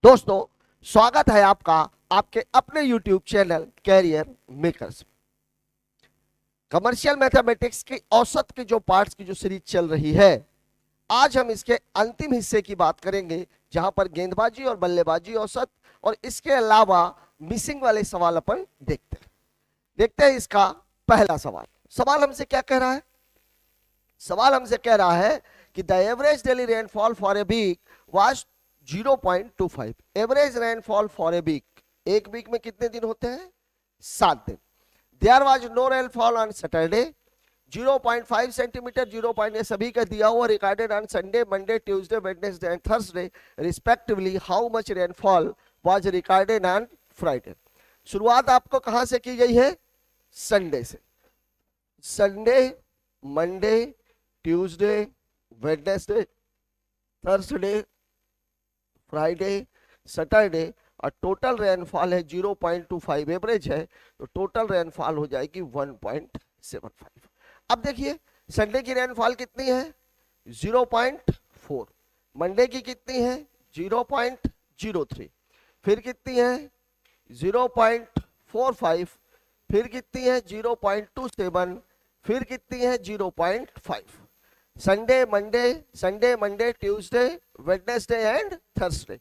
दोस्तों, स्वागत है आपका आपके अपने YouTube channel career makers. Commercial mathematics की औसत के जो पार्ट्स की जो सीरीज चल रही है, आज हम इसके अंतिम हिस्से की बात करेंगे, जहां पर गेंदबाजी और बल्लेबाजी औसत और इसके अलावा मिसिंग वाले सवाल अपन देखते हैं इसका पहला सवाल। सवाल हमसे क्या कह रहा है? सवाल हमसे कह रहा है कि the average daily rainfall for a week was 0.25। Average rainfall for a week, एक वीक में कितने दिन होते हैं? 7 दिन। There was no rainfall on Saturday, 0.5 centimetre, 0. सभी का दिया हुआ। Recorded on Sunday, Monday, Tuesday, Wednesday and Thursday respectively. How much rainfall was recorded on Friday. शुरुआत आपको कहां से की गई है? संडे से। Sunday, Monday, Tuesday, Wednesday, Thursday, Friday, Saturday, और टोटल रेनफॉल है 0.25। एवरेज है तो टोटल रेनफॉल हो जाएगी 1.75। अब देखिए, संडे की रेनफॉल कितनी है? 0.4। मंडे की कितनी है? 0.03। फिर कितनी है? 0.45। फिर कितनी है? 0.27। फिर कितनी है? 0.5। Sunday Monday Tuesday Wednesday and Thursday.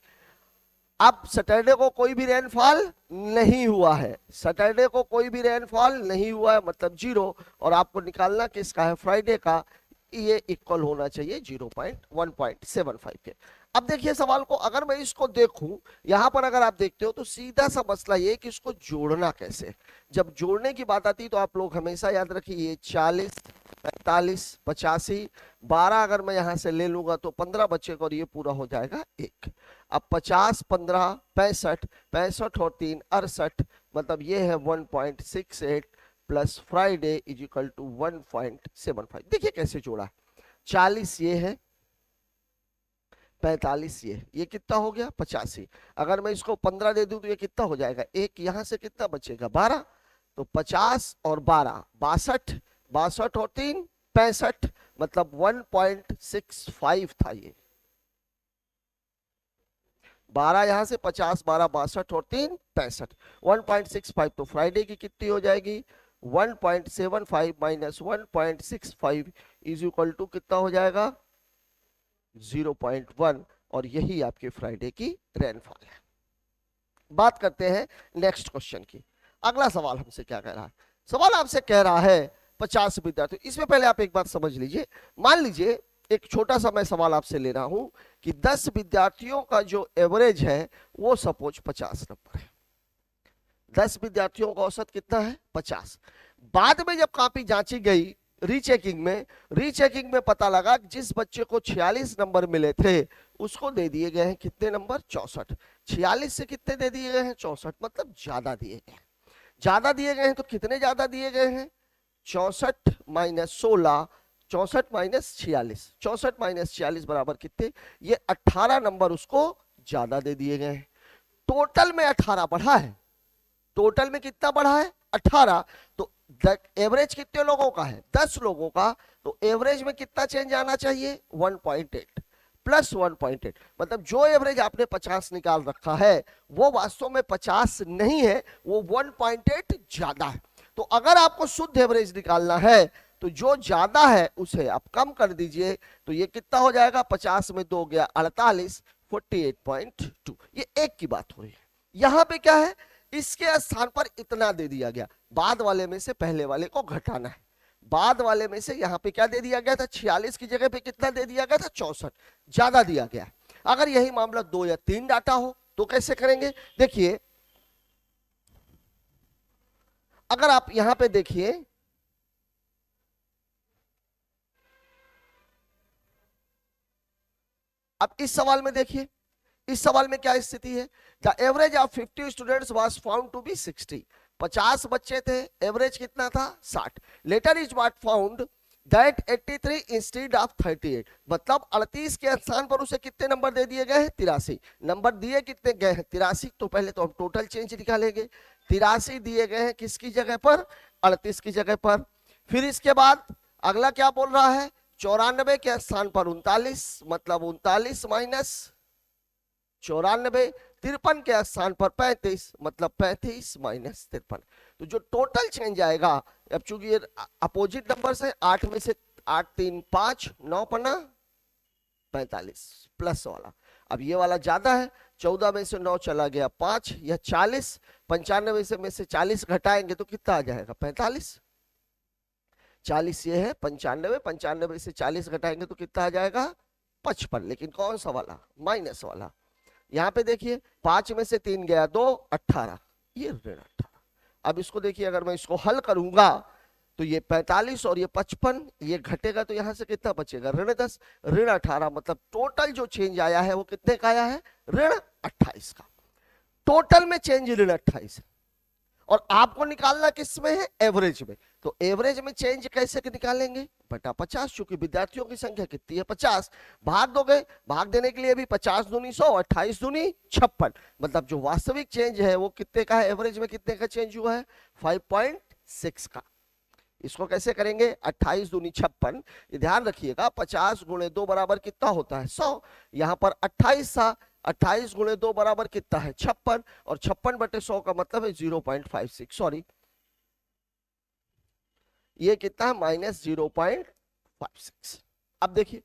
अब सैटरडे को कोई भी रेनफॉल नहीं हुआ है। सैटरडे को कोई भी रेनफॉल नहीं हुआ है, मतलब 0। और आपको निकालना किसका है? फ्राइडे का। ये इक्वल होना चाहिए 1.75 के। अब देखिए सवाल को, अगर मैं इसको देखूं, यहां पर अगर आप देखते हो तो सीधा सा मसला ये कि इसको जोड़ना कैसे। जब जोड़ने की बात आती है तो आप लोग हमेशा याद रखिए, ये 40, 45, 85, 12 अगर मैं यहां से ले लूंगा तो 15 बचेगा और ये पूरा हो जाएगा 1। अब 50, 15, 65, 65 और 3 68, मतलब ये है 1.68 plus Friday is equal to 1.75। देखिए कैसे जोड़ा। 40 ये है, 45 ये कितना हो गया? 85। अगर मैं इसको 15 दे दूं तो ये कितना हो जाएगा? 1। यहां से कितना बचेगा? 12। तो 50 और 12 62, 62 और 3 65, मतलब 1.65 था ये। 12 यहां से, 50, 12, 62 और 3 65, 1.65। तो फ्राइडे की कितनी हो जाएगी? 1.75 माइनस 1.65 इज इक्वल टू कितना हो जाएगा? 0.1। और यही आपके फ्राइडे की रेनफॉल है। बात करते हैं नेक्स्ट क्वेश्चन की। अगला सवाल हमसे क्या कह रहा है? सवाल आपसे कह रहा है 50 विद्यार्थी। इसमें पहले आप एक बात समझ लीजिए। मान लीजिए एक छोटा सा मैं सवाल आपसे ले रहा हूं कि 10 विद्यार्थियों का जो एवरेज है वो सपोज 50 नंबर है। 10 विद्यार्थियों का औसत कितना है? 50। बाद में जब कॉपी जांची गई रीचेकिंग में पता लगा कि जिस बच्चे को 46 नंबर मिले थे उसको दे दिए गए हैं कितने नंबर? 64। 46 से कितने दे दिए गए हैं? 64, मतलब ज्यादा दिए गए हैं। ज्यादा दिए गए हैं तो कितने ज्यादा दिए गए हैं? 64 माइनस 16, 64 माइनस 46, 64 माइनस 46 बराबर कितने? ये 18 नंबर उसको ज्यादा दे दिए गए हैं। टोटल में 18 बढ़ा है। टोटल में कितना बढ़ा है? 18। तो एवरेज कितने लोगों का है? 10 लोगों का। तो एवरेज में कितना चेंज आना चाहिए? 1.8 प्लस 1.8, मतलब जो एवरेज आपने 50 निकाल रखा है वो वास्तव में 50 नहीं है, वो 1.8 ज्यादा है। तो अगर आपको शुद्ध एवरेज निकालना है तो जो ज्यादा है उसे आप कम कर दीजिए। तो ये कितना हो जाएगा? 50 में 2 गया 48, 48.2। ये एक की बात हो रही है। यहां पे क्या है? इसके स्थान पर इतना दे दिया गया। बाद वाले में से पहले वाले को घटाना है। बाद वाले में से यहां पे क्या दे दिया गया था? 46 की जगह पे कितना दे दिया गया था? 64, ज्यादा दिया गया। अगर यही मामला 2 या 3 डाटा हो तो कैसे करेंगे? देखिए, अगर आप यहां पे देखिए, अब इस सवाल में देखिए, इस सवाल में क्या स्थिति है? The average of 50 students was found to be 60। 50 बच्चे थे, एवरेज कितना था? 60। Later is what found that 83 instead of 38, मतलब 38 के स्थान पर उसे कितने नंबर दे दिए गए हैं? 83 नंबर दिए कितने गए हैं? 83। तो पहले तो हम टोटल चेंज निकालेंगे। 83 दिए गए हैं किसकी जगह पर? 38 की जगह पर। फिर इसके बाद अगला क्या बोल रहा है? 94 के स्थान पर 39, मतलब 39 माइनस 94, 53 के स्थान पर 35, मतलब 35 माइनस 53। तो जो टोटल चेंज आएगा, अब चूंकि ये अपोजिट नंबर्स है, 8 में से 8 3 5 9 पन्ना 45 प्लस वाला। अब ये वाला ज्यादा है, 14 में से 9 चला गया 5, यह 40, 95 में से 40 घटाएंगे तो कितना आ जाएगा 45। 40 ये है, 95 से 40 घटाएंगे तो कितना आ जाएगा 55। लेकिन कौन सा वाला, माइनस वाला। यहाँ पे देखिए 5 में से 3 गया 2, 18, ये ऋण 18। अब इसको देखिए, अगर मैं इसको हल करूंगा तो ये 45 और ये 55, ये घटेगा तो यहां से कितना बचेगा ऋण 10, ऋण 18। मतलब टोटल जो चेंज आया है वो कितने का आया है, ऋण 28 का। टोटल में चेंज ऋण 28 है, और आपको निकालना किस में है, एवरेज में। तो एवरेज में चेंज कैसे निकालेंगे, बटा 50, चूंकि विद्यार्थियों की संख्या कितनी है 50, भाग दोगे, भाग देने के लिए भी 50 दूनी 100, 28 दूनी 56। मतलब जो वास्तविक चेंज है वो कितने का है, एवरेज में कितने का चेंज हुआ है, 5.6 का। इसको कैसे करेंगे, 28 दूनी 56, ये ध्यान रखिएगा, 50 गुणे 2 बराबर कितना होता है 100। यहां पर 28 था, 28 गुणे 2 बराबर कितना है 56, और 56 बटे 100 का मतलब है 0.56, सॉरी ये कितना है माइनस 0.56। अब देखिए,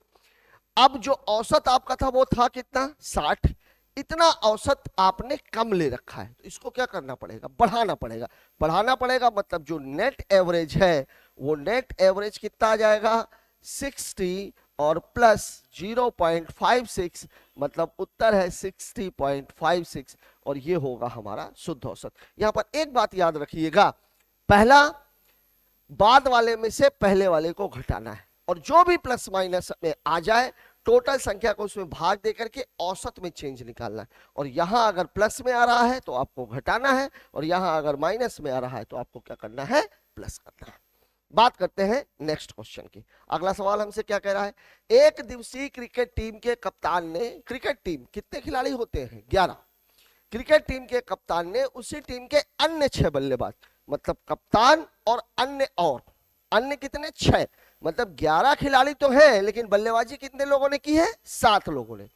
अब जो औसत आपका था वो था कितना 60, इतना औसत आपने कम ले रखा है, तो इसको क्या करना पड़ेगा, बढ़ाना पड़ेगा। बढ़ाना पड़ेगा मतलब जो नेट एवरेज है वो नेट एवरेज कितना आ जाएगा 60 और प्लस 0.56, मतलब उत्तर है 60.56, और ये होगा हमारा शुद्ध औसत। यहां पर एक बात याद रखिएगा, पहला बाद वाले में से पहले वाले को घटाना है, और जो भी प्लस माइनस में आ जाए टोटल संख्या को उसमें भाग देकर के औसत में चेंज निकालना है। और यहां अगर प्लस में आ रहा है तो आपको घटाना है, और यहां अगर माइनस में आ रहा है तो आपको क्या करना है, प्लस करना है। बात करते हैं नेक्स्ट क्वेश्चन की। अगला सवाल हमसे क्या कह रहा है, एक दिवसीय क्रिकेट टीम के कप्तान ने, क्रिकेट टीम कितने खिलाड़ी होते हैं 11, क्रिकेट टीम के कप्तान ने उसी टीम के अन्य 6 बल्लेबाज, मतलब कप्तान और अन्य कितने 6, मतलब 11 खिलाड़ी तो हैं, लेकिन बल्लेबाजी कितने लोगों ने की है 7 लोगों ने।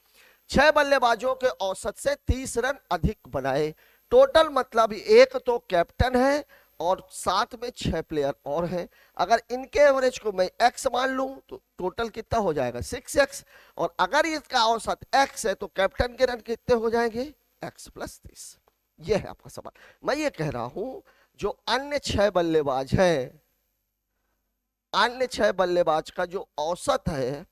6 बल्लेबाजों के औसत से 30 रन अधिक बनाए। टोटल मतलब एक तो कैप्टन है और साथ में 6 प्लेयर और हैं। अगर इनके एवरेज को मैं x मान लूं तो टोटल कितना हो जाएगा 6x, और अगर इसका औसत x है तो कैप्टन के रन कितने हो जाएंगे x प्लस 30। यह है आपका सवाल। मैं ये कह रहा हूं जो अन्य 6 बल्लेबाज हैं, अन्य 6 बल्लेबाज का जो औसत है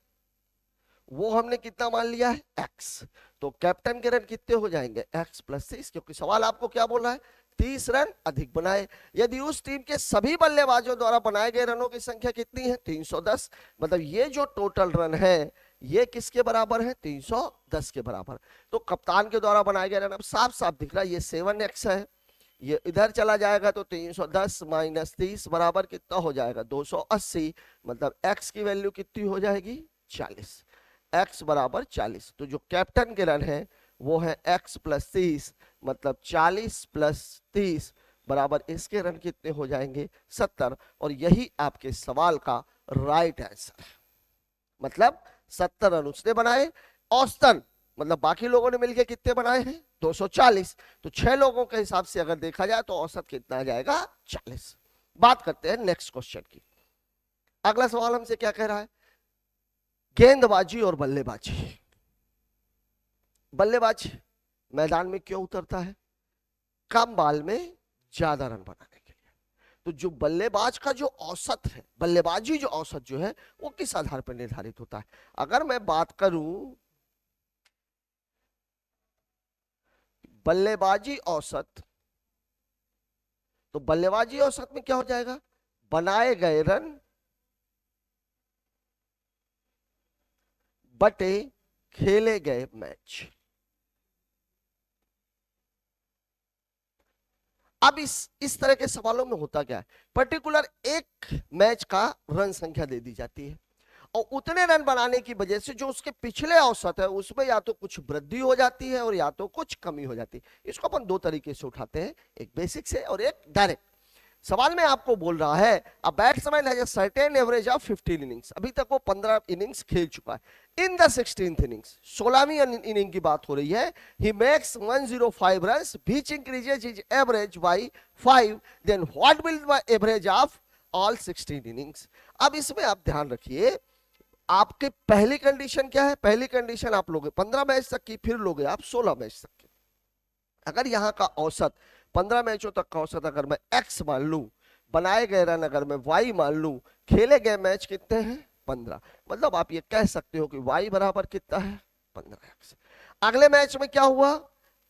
वो हमने कितना मान लिया है x, तो कैप्टन के रन कितने हो जाएंगे x प्लस 30, क्योंकि सवाल आपको क्या बोल रहा है 30 रन अधिक बनाए। यदि उस टीम के सभी बल्लेबाजों द्वारा बनाए गए रनों की संख्या कितनी है 310, मतलब ये जो टोटल रन है ये किसके बराबर है 310 के बराबर। तो कप्तान के द्वारा बनाए गए रन अब साफ साफ दिख रहा है, ये 7x है, ये इधर चला जाएगा तो 310 माइनस 30 बराबर कितना हो जाएगा 280, मतलब x की वैल्यू कितनी हो जाएगी 40, x बराबर 40। तो जो कैप्टन के रन है वो है x प्लस 30, मतलब 40 प्लस 30 बराबर इसके रन कितने हो जाएंगे 70, और यही आपके सवाल का राइट आंसर है। मतलब 70 रन उसने बनाए, औसतन मतलब बाकी लोगों ने मिलकर कितने बनाए हैं 240, तो 6 लोगों के हिसाब से अगर देखा जाए तो औसत कितना आ जाएगा 40। बात करते हैं नेक्स्ट क्वेश्चन की। अगला सवाल हमसे क्या कह रहा है, गेंदबाजी और बल्लेबाजी। बल्लेबाज मैदान में क्यों उतरता है, कम बाल में ज्यादा रन बनाने के लिए। तो जो बल्लेबाज का जो औसत है, बल्लेबाजी जो औसत जो है वो किस आधार पर निर्धारित होता है। अगर मैं बात करूं बल्लेबाजी औसत, तो बल्लेबाजी औसत में क्या हो जाएगा, बनाए गए रन बटे खेले गए मैच। अब इस तरह के सवालों में होता क्या है, पर्टिकुलर एक मैच का रन संख्या दे दी जाती है, और उतने रन बनाने की वजह से जो उसके पिछले औसत है उसमें या तो कुछ वृद्धि हो जाती है और या तो कुछ कमी हो जाती है। इसको अपन दो तरीके से उठाते हैं, एक बेसिक से और एक डायरेक्ट। सवाल में आपको बोल रहा है a batsman has a certain average of 15 innings, अभी तक वो 15 इनिंग्स खेल चुका है। इन द 16th इनिंग्स, 16वीं इनिंग की बात हो रही है, he makes 105 runs which increases his average by 5, then what will the average of all 16 innings. अब इसमें आप ध्यान रखिए, आपके पहली कंडीशन क्या है? पहली कंडीशन आप लोगे 15 मैच तक की, फिर लोगे आप 16 मैच तक की। अगर यहाँ का औसत 15 मैचों तक का औसत अगर मैं x मान लूं, बनाए गए रन अगर मैं y मान लूं, खेले गए मैच कितने हैं? 15, मतलब आप ये कह सकते हो कि y बराबर कितना है? 15x। अगले मैच में क्या हुआ?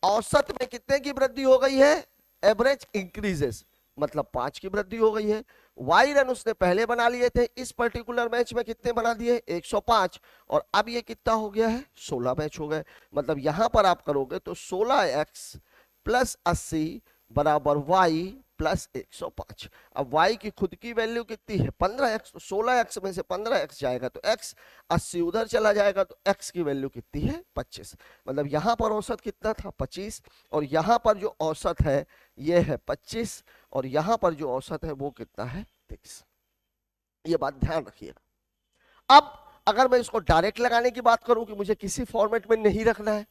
औसत में कितने की वृद्धि हो गई है? एवरेज इंक्रीजेस, मतलब 5 की वृद्धि हो गई है। y रन उसने पहले बना लिए थे, इस पर्टिकुलर मैच में कितने बना दिए? 105, और अब ये कितना हो गया है? 16 मैच हो गए। मतलब यहां पर आप करोगे तो 16x प्लस 80 बराबर y प्लस 105। अब y की खुद की वैल्यू कितनी है? 15x, तो 16x में से 15x जाएगा तो x, 80 उधर चला जाएगा तो x की वैल्यू कितनी है? 25। मतलब यहां पर औसत कितना था? 25, और यहां पर जो औसत है ये है 25, और यहां पर जो औसत है वो कितना है? 23। ये बात ध्यान रखिएगा। अब अगर मैं इसको डायरेक्ट लगाने की बात करूं कि मुझे किसी फॉर्मेट में नहीं रखना है,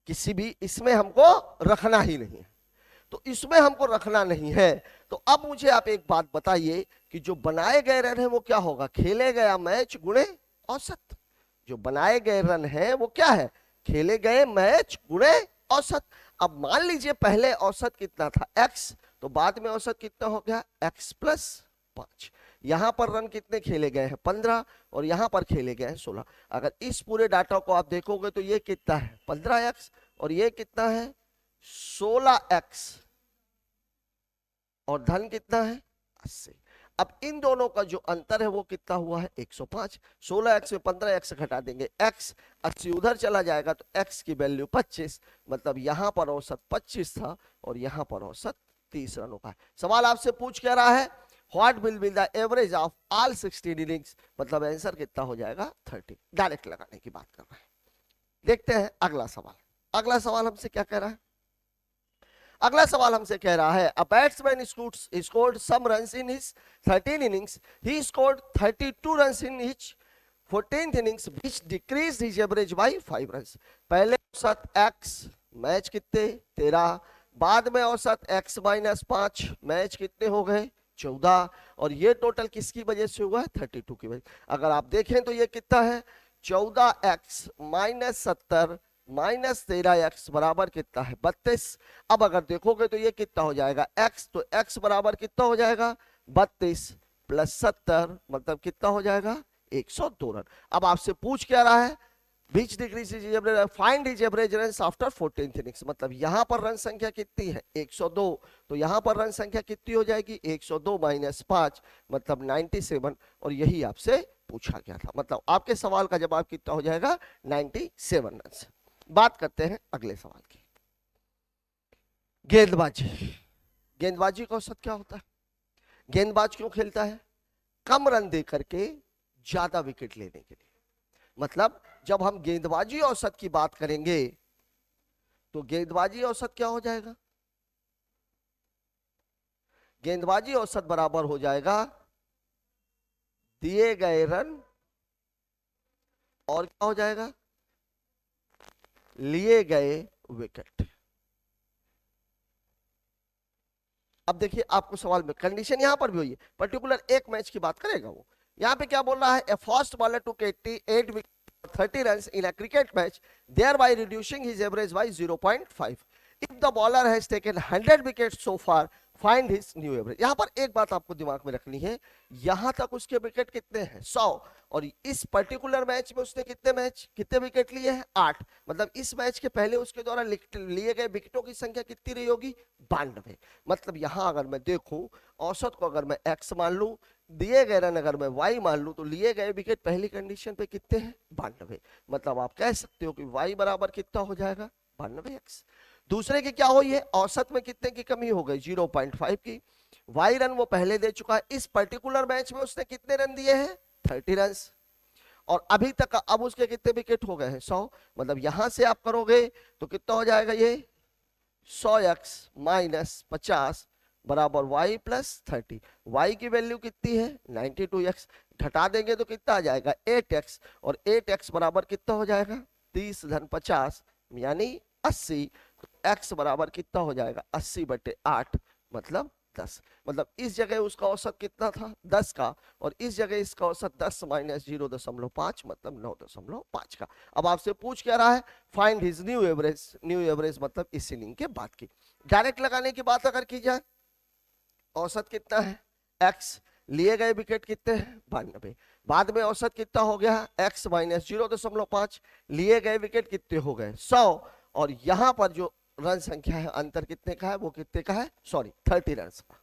किसी भी इसमें हमको रखना ही नहीं है, तो इसमें हमको रखना नहीं है, तो अब मुझे आप एक बात बताइए कि जो बनाए गए रन है वो क्या होगा? खेले गया मैच गुणे औसत। जो बनाए गए रन है वो क्या है? खेले गए मैच गुणे औसत। अब मान लीजिए पहले औसत कितना था? x, तो बाद में औसत कितना हो गया? x plus 5। यहां पर रन कितने खेले गए हैं? 15, और यहां पर खेले गए हैं 16। अगर इस पूरे डाटा को आप देखोगे तो ये कितना है? 15x, और ये कितना है? 16x, और धन कितना है? 80। अब इन दोनों का जो अंतर है वो कितना हुआ है? 105। 16x में 15x घटा देंगे x, 80 उधर चला जाएगा तो x की वैल्यू 25, मतलब यहां पर औसत 25 था और यहां पर औसत 30 रनों का है। सवाल आपसे पूछ क्या रहा है? What will be the average of all 16 innings, मतलब आंसर कितना हो जाएगा? 30। डायरेक्ट लगाने की बात कर रहे हैं। देखते हैं अगला सवाल। अगला सवाल हमसे क्या कह रहा है? अगला सवाल हमसे कह रहा है a batsman scored some runs in his 13 innings, he scored 32 runs in his 14th innings which decreased his average by 5 runs. पहले औसत x, मैच कितने? 13, बाद में औसत x माइनस 5, मैच कितने हो गए? 14, और ये टोटल किसकी वजह से हुआ है? 32 की वजह। अगर आप देखें तो ये कितना है? 14x माइनस 70 माइनस 13x बराबर कितना है? 32। अब अगर देखोगे तो ये कितना हो जाएगा? x, तो x बराबर कितना हो जाएगा? 32 प्लस 70, मतलब कितना हो जाएगा? 102 रन। अब आपसे पूछ क्या रहा है? Which decrease his average, find his average runs after 14th innings, मतलब यहां पर रन संख्या कितनी है? 102, तो यहां पर रन संख्या कितनी हो जाएगी? 102 माइनस 5, मतलब 97, और यही आपसे पूछा गया था। मतलब आपके सवाल का जवाब कितना हो जाएगा? 97 रन। बात करते हैं अगले सवाल की। गेंदबाजी। गेंदबाजी का औसत क्या होता है? गेंदबाज क्यों खेलता है? कम रन दे करके ज्यादा विकेट लेने के लिए। मतलब जब हम गेंदबाजी औसत की बात करेंगे तो गेंदबाजी औसत क्या हो जाएगा? गेंदबाजी औसत बराबर हो जाएगा दिए गए रन और क्या हो जाएगा? लिए गए विकेट। अब देखिए आपको सवाल में कंडीशन यहां पर भी हुई है, पर्टिकुलर एक मैच की बात करेगा वो। यहां पे क्या बोल रहा है? A fast bowler to 88 wicket 30 runs in a cricket match, thereby reducing his average by 0.5. If the bowler has taken 100 wickets so far, find his new average. यहां पर एक बात आपको दिमाग में रखनी है, यहां तक उसके विकेट कितने हैं? 100, और इस पर्टिकुलर मैच में उसने कितने विकेट लिए हैं? 8। मतलब इस मैच के पहले उसके द्वारा लिए गए विकेटों की संख्या कितनी रही होगी? 92। मतलब यहां अगर मैं देखूं, औसत को अगर मैं x मान लूं, दिए गए रन अगर मैं y मान लूं, तो लिए गए विकेट पहली कंडीशन पे कितने हैं? 92। मतलब आप कह सकते हो कि y बराबर कितना हो जाएगा? 92x। दूसरे की क्या हुई है? औसत में कितने की कमी हो गई? 0.5 की। y रन वो पहले दे चुका है, इस पर्टिकुलर मैच में उसने कितने रन दिए हैं? 30 रन, और अभी तक अब उसके कितने विकेट हो गए हैं? 100। मतलब यहां से आप करोगे तो कितना हो जाएगा? ये 100x माइनस 50 बराबर y प्लस 30। y की वैल्यू कितनी है 92x, घटा देंगे तो कितना आ जाएगा 8x, और 8x बराबर कितना हो जाएगा 30 धन 50 यानी 80। तो x बराबर कितना हो जाएगा 80/8 मतलब 10। मतलब इस जगह उसका औसत कितना था 10 का, और इस जगह इसका औसत 10 माइनस 0.5 मतलब 9.5 का। अब आपसे पूछ क्या रहा है, find his new average. New average मतलब इस इनिंग के बाद की। डायरेक्ट लगाने की बात अगर की जाए, औसत कितना है x, लिए गए विकेट कितने हैं 92, बाद में औसत कितना हो गया x माइनस 0.5, लिए गए विकेट कितने हो गए 100, और यहां पर जो रन संख्या है अंतर कितने का है, वो कितने का है, सॉरी 30 रन का।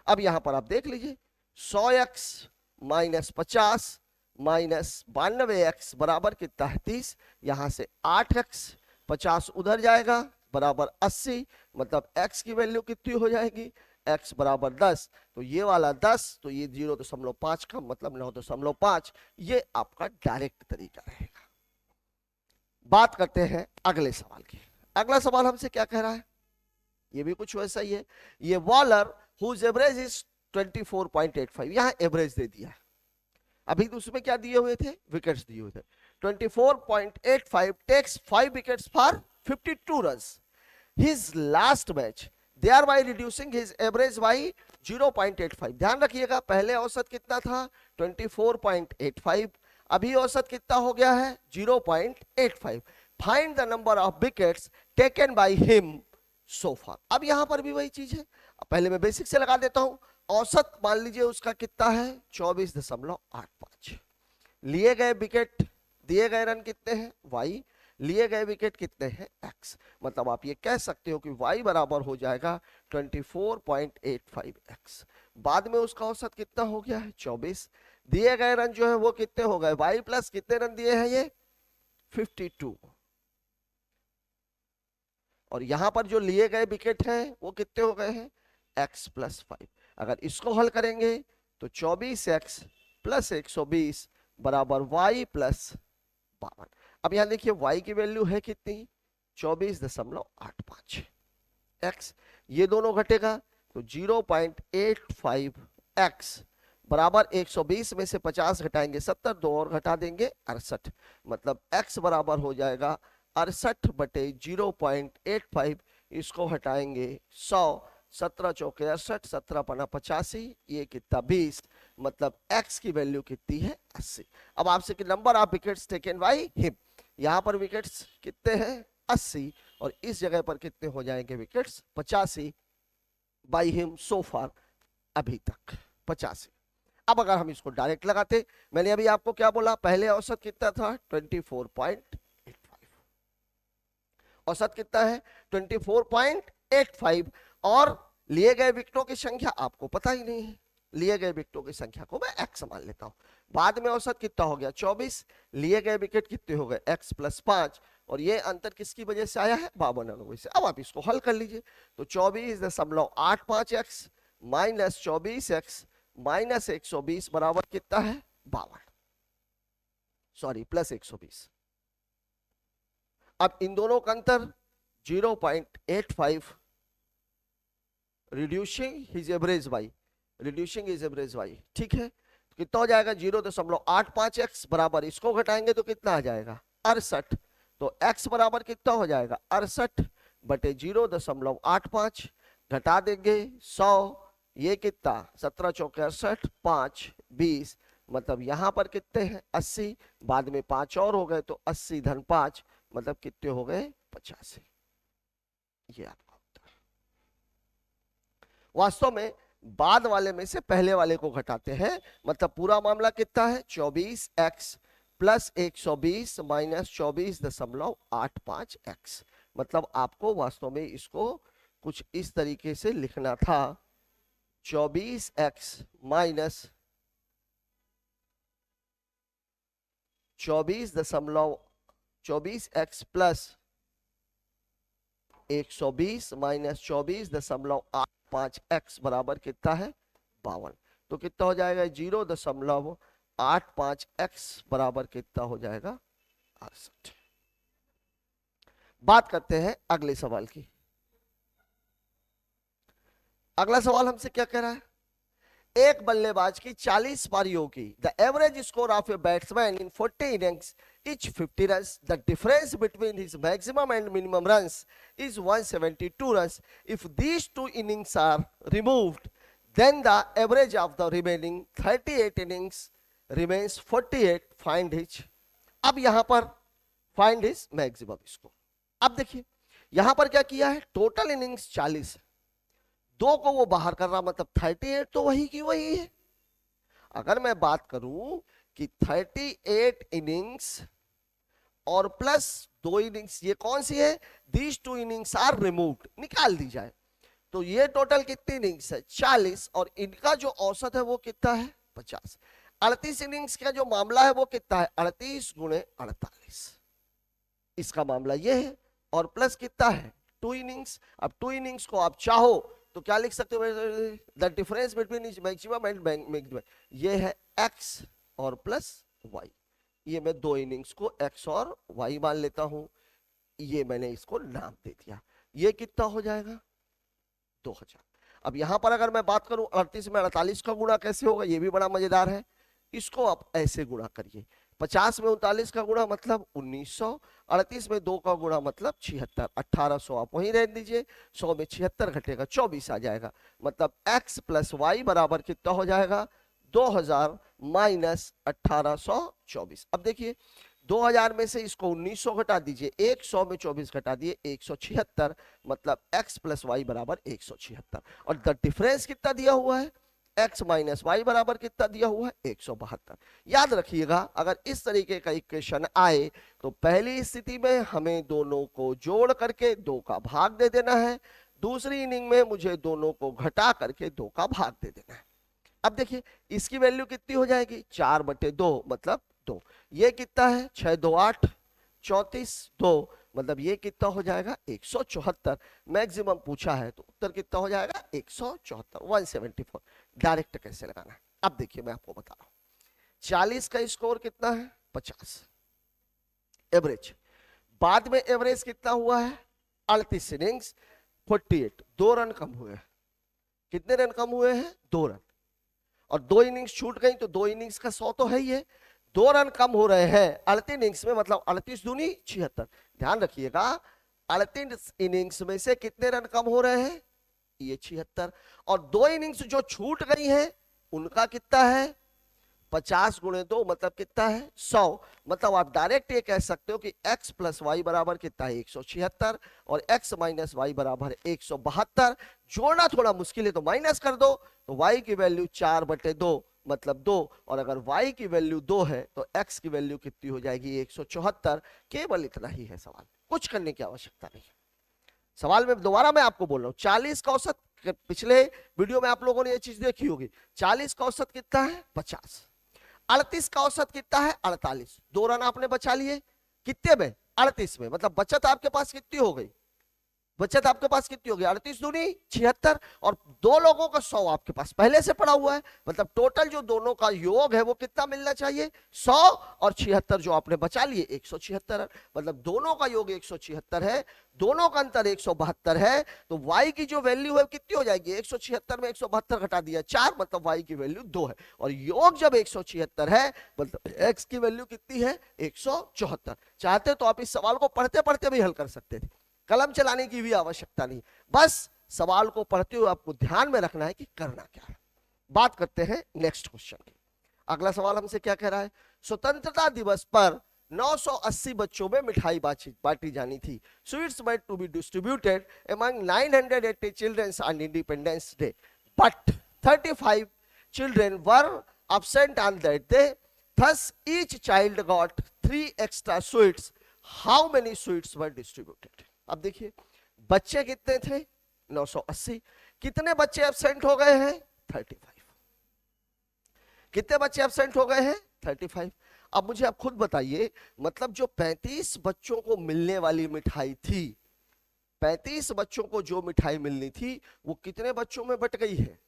अब यहां पर आप देख लीजिए 100x माइनस 50 माइनस 92x बराबर कितना है 30, यहां से 8x, 50 उधर जाएगा बराबर 80, मतलब x की वैल्यू कितनी हो जाएगी x बराबर 10, तो ये वाला 10, तो ये 0.5 का मतलब 9.5। ये आपका डायरेक्ट तरीका रहेगा। बात करते हैं अगले सवाल की। अगला सवाल हमसे क्या कह रहा है, ये भी कुछ वैसा ही है। ये बॉलर हुज एवरेज इज 24.85, यहां एवरेज दे दिया। अभी तो उसमें क्या दिए हुए थे, विकेट्स दिए हुए थे। 24.85 takes 5 wickets for 52 runs. His last match thereby reducing his average by 0.85। ध्यान रखिएगा पहले औसत कितना था 24.85, अभी औसत कितना हो गया है 0.85। Find the number of wickets taken by him so far. अब यहां पर भी वही चीज है, पहले मैं बेसिक से लगा देता हूं। औसत मान लीजिए उसका कितना है 24.85, लिए गए विकेट दिए गए रन कितने हैं y, लिए गए विकेट कितने हैं x, मतलब आप ये कह सकते हो कि y बराबर हो जाएगा 24.85x। बाद में उसका औसत कितना हो गया है 24, दिए गए रन जो है वो कितने हो गए y प्लस कितने रन दिए हैं ये 52, और यहां पर जो लिए गए विकेट हैं वो कितने हो गए हैं x प्लस 5। अगर इसको हल करेंगे तो 24x प्लस 120 बराबर y प्लस 52। अब यहां देखिए y की वैल्यू है कितनी 24.85, x ये दोनों घटेगा तो 0.85x बराबर 120 में से 50 घटाएंगे 70, दो और घटा देंगे 68, मतलब x बराबर हो जाएगा 68/0.85। इसको हटाएंगे 100, 17 चौके 68, 17 पना 85, ये कितना 20, मतलब x की वैल्यू कितनी है 80। अब आपसे कि number of wickets taken by him, यहां पर विकेट्स कितने हैं 80, और इस जगह पर कितने हो जाएंगे विकेट्स 85 बाय हिम सो फार, अभी तक 85। अब अगर हम इसको डायरेक्ट लगाते, मैंने अभी आपको क्या बोला पहले औसत कितना था 24.85, औसत कितना है 24.85, और लिए गए विकेटों की संख्या आपको पता ही नहीं है, लिए गए विकेटों की संख्या को मैं x मान लेता हूं। बाद में औसत कितना हो गया 24, लिए गए विकेट कितने हो गए x प्लस 5, और ये अंतर किसकी वजह से आया है 52 से। अब आप इसको हल कर लीजिए तो 24.85x माइनस 24x माइनस 120 बराबर कितना है 52, सॉरी प्लस 120। अब इन दोनों का अंतर 0.85, reducing his average by, reducing his average by, ठीक है, कितना हो जाएगा 0.85x बराबर, इसको घटाएंगे तो कितना आ जाएगा 68, तो x बराबर कितना हो जाएगा 68/0.85, घटा देंगे 100, ये कितना 17 चौके 68, 5 20, मतलब यहां पर कितने हैं 80, बाद में 5 और हो गए तो 80 धन 5 मतलब कितने हो गए 85। ये आपका उत्तर। वास्तव में बाद वाले में से पहले वाले को घटाते हैं, मतलब पूरा मामला कितना है 24x प्लस 120 माइनस 24.85x, मतलब आपको वास्तव में इसको कुछ इस तरीके से लिखना था 24x minus 24x plus 120 minus 24.85x बराबर कितना है 52, तो कितना हो जाएगा 0.85x बराबर कितना हो जाएगा 68। बात करते हैं अगले सवाल की। अगला सवाल हमसे क्या कह रहा है, एक बल्लेबाज की 40 पारियों की the average score of a batsman in 40 innings is 50 runs, the difference between his maximum and minimum runs is 172 runs, if these two innings are removed then the average of the remaining 38 innings remains 48, find his। अब यहां पर find his maximum score। अब देखिए यहां पर क्या किया है, टोटल इनिंग्स 40 है, दो को वो बाहर कर रहा, मतलब 38 तो वही की वही है। अगर मैं बात करूं कि 38 इनिंग्स और प्लस 2 इनिंग्स, ये कौन सी है, दीज 2 इनिंग्स आर रिमूव्ड, निकाल दी जाए, तो ये टोटल कितनी इनिंग्स है 40, और इनका जो औसत है वो कितना है 50। 38 इनिंग्स का जो मामला है वो कितना है 38 गुणे 48, इसका मामला ये है, और प्लस कितना है 2 इनिंग्स। अब 2 इनिंग्स को आप चाहो तो क्या लिख सकते हो, the difference between maximum and minimum, ये है x और प्लस y, ये मैं 2 इनिंग्स को x और y मान लेता हूं, ये मैंने इसको नाम दे दिया, ये कितना हो जाएगा 2000। अब यहां पर अगर मैं बात करूं 38 में 48 का गुणा कैसे होगा, ये भी बड़ा मजेदार है, इसको आप ऐसे गुणा करिए, 50 में 39 का गुणा मतलब 1900, 38 में 2 का गुणा मतलब 76, 1800 आप वहीं रहने दीजिए, 100 में 76 घटेगा 24 आ जाएगा, मतलब x प्लस वाई बराबर कितना हो जाएगा 2000 माइनस 1824। अब देखिए 2000 में से इसको 1900 घटा दीजिए, 100 में 24 घटा दिए 176, मतलब x प्लस वाई बराबर 176, और द डिफरेंस कितना दिया हुआ है x माइनस वाई बराबर कितना दिया हुआ है 172। याद रखिएगा अगर इस तरीके का इक्वेशन आए तो पहली स्थिति में हमें दोनों को जोड़ करके 2 का भाग दे देना है, दूसरी इनिंग में मुझे दोनों को घटा करके 2 का भाग दे देना है। अब देखिए इसकी वैल्यू कितनी हो जाएगी 4/2, मतलब 2, ये कितना है 6 2 8 34 2, मतलब ये कितना हो जाएगा 174। मैक्सिमम पूछा है तो उत्तर कितना हो जाएगा 174, 174। डायरेक्ट कैसे लगाना है, अब देखिए मैं आपको बता रहा हूं, 40 का स्कोर कितना है 50, एवरेज, बाद में एवरेज कितना हुआ है 38 इनिंग्स 48, 2 रन कम हुए हैं, कितने रन कम हुए हैं 2 रन, और 2 इनिंग्स छूट गई तो 2 इनिंग्स का 100 तो है ही है, 2 रन कम हो रहे हैं 38 इनिंग्स में, मतलब 38 दूनी 76। ध्यान रखिएगा 38 इनिंग्स में से कितने रन कम हो रहे हैं ये 76, और 2 इनिंग्स जो छूट गई हैं उनका कितना है 50 गुणे 2, मतलब कितना है 100, मतलब आप डायरेक्ट ये कह सकते हो कि x प्लस वाई बराबर कितना है 176, और x माइनस वाई बराबर 172। जोड़ना थोड़ा मुश्किल है तो माइनस कर दो, तो y की वैल्यू 4/2 मतलब 2, और अगर y की वैल्यू 2 है तो x की वैल्यू कितनी हो जाएगी 174। केवल इतना ही है सवाल, कुछ करने की आवश्यकता नहीं है। सवाल में दोबारा मैं आपको बोल रहा हूं 40 का औसत, पिछले वीडियो में आप लोगों ने ये चीज देखी होगी, 40 का औसत कितना है 50, 38 का औसत कितना है 48, 2 रन आपने बचा लिए कितने में 38 में, मतलब बचत आपके पास कितनी हो गई, बचत आपके पास कितनी होगी 38 दूनी 76, और 2 लोगों का 100 आपके पास पहले से पड़ा हुआ है, मतलब टोटल जो दोनों का योग है वो कितना मिलना चाहिए 100, और 76 जो आपने बचा लिए 176, मतलब दोनों का योग 176 है, दोनों का अंतर 172 है, तो y की जो वैल्यू है कितनी हो जाएगी 176 में 172 घटा दिया 4, मतलब y की वैल्यू 2 है, और योग जब 176 है मतलब x की वैल्यू कितनी है 174। चाहते तो आप इस सवाल को पढ़ते पढ़ते भी हल कर सकते थे, कलम चलाने की भी आवश्यकता नहीं, बस सवाल को पढ़ते हुए आपको ध्यान में रखना है कि करना क्या है। बात करते हैं नेक्स्ट क्वेश्चन की। अगला सवाल हमसे क्या कह रहा है, स्वतंत्रता दिवस पर 980 बच्चों में मिठाई बांटी जानी थी, sweets were to be distributed among 980 children on Independence Day, but 35 children were absent on that day, thus each child got 3 extra sweets, how many sweets were distributed। अब देखिए बच्चे कितने थे 980, कितने बच्चे एब्सेंट हो गए हैं 35, कितने बच्चे एब्सेंट हो गए हैं 35। अब मुझे आप खुद बताइए, मतलब जो 35 बच्चों को मिलने वाली मिठाई थी, 35 बच्चों को जो मिठाई मिलनी थी वो कितने बच्चों में बट गई है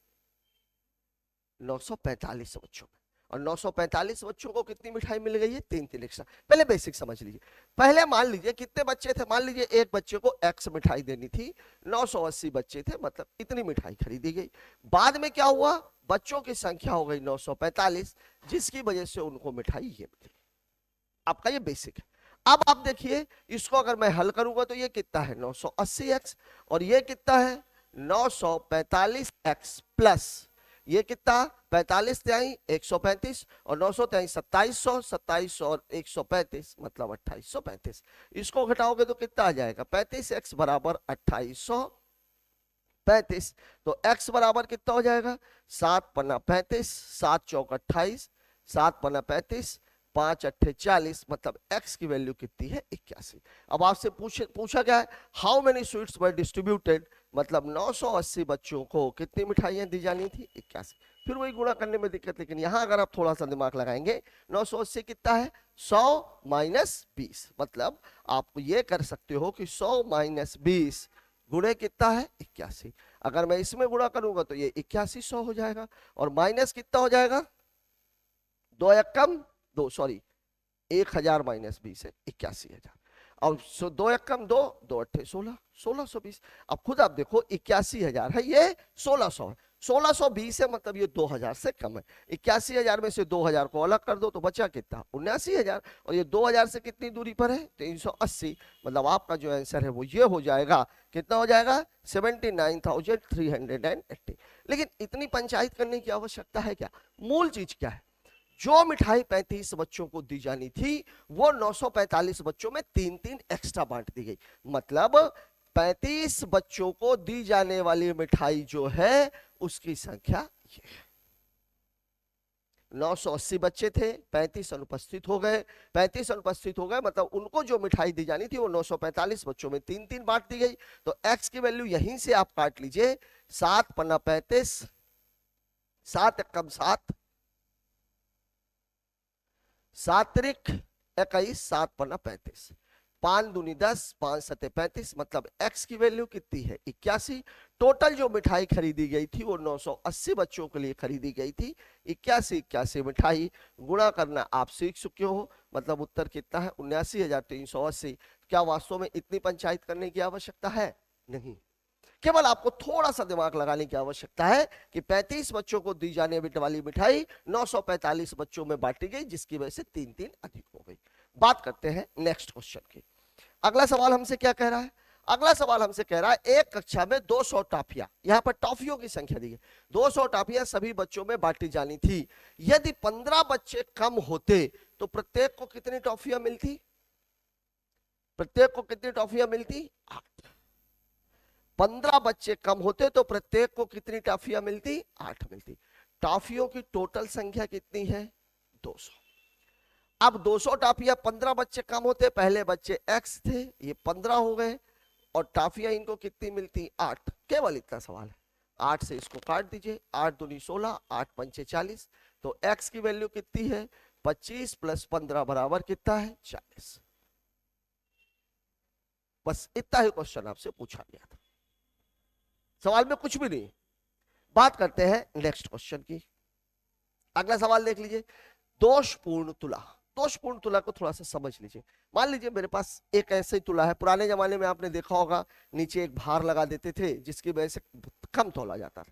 945 बच्चों में, और 945 बच्चों को कितनी मिठाई मिल गई है? 3-3 एक्स्ट्रा। पहले बेसिक समझ लीजिए। पहले मान लीजिए कितने बच्चे थे, मान लीजिए एक बच्चे को x मिठाई देनी थी, 980 बच्चे थे, मतलब इतनी मिठाई खरीदी गई। बाद में क्या हुआ, बच्चों की संख्या हो गई 945, जिसकी वजह से उनको मिठाई ये मिली। आपका ये बेसिक है। अब आप देखिए इसको अगर मैं हल करूंगा तो ये कितना है 980x, और ये कितना है 945x प्लस ये कितना 45 त्याई 135 और 900 त्याई 2700, 2700 और 135 मतलब 2835। इसको घटाओगे तो कितना आ जाएगा 35x बराबर 2835। तो x बराबर कितना हो जाएगा 7 पन्ना 35, 7 चौक 28, 7 पन्ना 35, 5 अट्ठे 40, मतलब x की वैल्यू कितनी है 81। अब आपसे पूछा क्या है, how many sweets were distributed, मतलब 980 बच्चों को कितनी मिठाइयां दी जानी थी 81। फिर वही गुणा करने में दिक्कत, लेकिन यहां अगर आप थोड़ा सा दिमाग लगाएंगे 980 कितना है 100 माइनस 20, मतलब आप ये कर सकते हो कि 100 माइनस 20 गुणे कितना है 81। अगर मैं इसमें गुणा करूंगा तो ये 8100 हो जाएगा, और माइनस कितना हो जाएगा 2 एकम 2, सॉरी 1000 माइनस 20 है 81,000। अब 2 एकम 2, 2 अट्ठे 16, 1620। अब खुद आप देखो 81,000 है, ये 1600 है, 1620 है, मतलब ये 2000 से कम है। 81,000 में से 2000 को अलग कर दो तो बचा कितना 79,000, और ये 2000 से कितनी दूरी पर है 380, मतलब आपका जो आंसर है वो ये हो जाएगा, कितना हो जाएगा 79,380। लेकिन इतनी पंचायत करने की आवश्यकता है क्या, मूल चीज क्या है, जो मिठाई 35 बच्चों को दी जानी थी वो 945 बच्चों में 3-3 एक्स्ट्रा बांट दी गई, मतलब 35 बच्चों को दी जाने वाली मिठाई जो है उसकी संख्या ये है। 980 बच्चे थे, 35 अनुपस्थित हो गए, 35 अनुपस्थित हो गए, मतलब उनको जो मिठाई दी जानी थी वो 945 बच्चों में 3-3 बांट दी गई। तो x की वैल्यू यहीं से आप काट लीजिए, 7 पन्ना 35, 7 एकम 7, 7 त्रिक 21, 7 पन्ना 35, 5 दूनी 10, 5 सते 35, मतलब x की वैल्यू कितनी है 81। टोटल जो मिठाई खरीदी गई थी वो 980 बच्चों के लिए खरीदी गई थी, 81 मिठाई गुणा करना आप सीख चुके हो, मतलब उत्तर कितना है 79,380। क्या वास्तव में इतनी पंचायत करने की आवश्यकता है? नहीं, केवल आपको थोड़ा सा दिमाग लगाने की आवश्यकता है कि 35 बच्चों को दी जाने वाली मिठाई 945 बच्चों में बांटी गई, जिसकी वजह से 3-3 अधिक हो गई। बात करते हैं नेक्स्ट क्वेश्चन की। अगला सवाल हमसे क्या कह रहा है, अगला सवाल हमसे कह रहा है एक कक्षा में 200 टॉफियां, यहां पर टॉफियों की संख्या दी है, 200 टॉफियां सभी बच्चों में बांटी जानी थी। यदि 15 बच्चे कम होते तो प्रत्येक को कितनी टॉफियां मिलती, प्रत्येक को कितनी टॉफियां मिलती 8। 15 बच्चे कम होते तो प्रत्येक को कितनी टॉफियां मिलती 8 मिलती। टॉफियों की टोटल संख्या कितनी है 200। अब 200 टॉफियां 15 बच्चे कम होते, पहले बच्चे x थे ये 15 हो गए, और टॉफियां इनको कितनी मिलती 8। केवल इतना सवाल है, 8 से इसको काट दीजिए, 8 दूनी 16, 8 पंचे 40, तो x की वैल्यू कितनी है 25 प्लस 15 बराबर कितना है 40। बस इतना ही क्वेश्चन आपसे पूछा गया था, सवाल में कुछ भी नहीं। बात करते हैं नेक्स्ट क्वेश्चन की। अगला सवाल देख लीजिए, दोषपूर्ण तुला। दोषपूर्ण तुला को थोड़ा सा समझ लीजिए। मान लीजिए मेरे पास एक ऐसे ही तुला है, पुराने जमाने में आपने देखा होगा नीचे एक भार लगा देते थे जिसकी वजह से कम तोला जाता था।